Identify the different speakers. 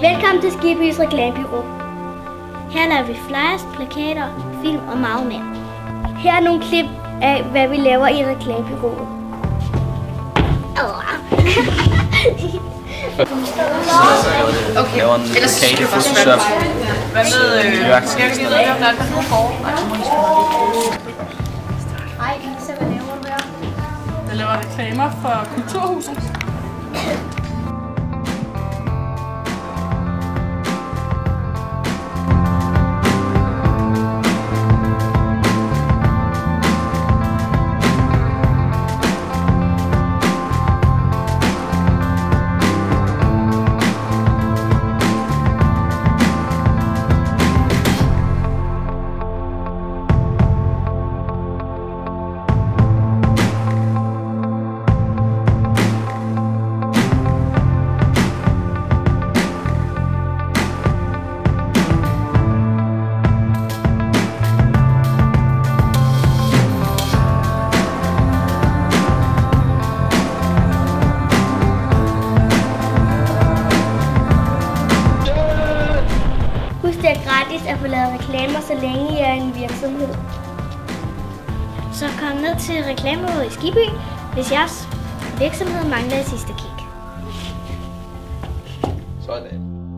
Speaker 1: Velkommen til Skibys Reklamebureau.
Speaker 2: Her laver vi flyers, plakater, film og meget mere.
Speaker 1: Her er nogle klip af, hvad vi laver i reklamebureauet.
Speaker 3: Okay. Laver en lokale fotoshop.
Speaker 4: Hvad med
Speaker 3: miljøaktivister.
Speaker 4: Jeg laver reklamer for Kulturhuset.
Speaker 1: Husk, det er gratis at få lavet reklamer, så længe I er en virksomhed.
Speaker 2: Så kom ned til reklamebureauet i Skibby, hvis jeres virksomhed mangler et sidste kig.
Speaker 3: Sådan.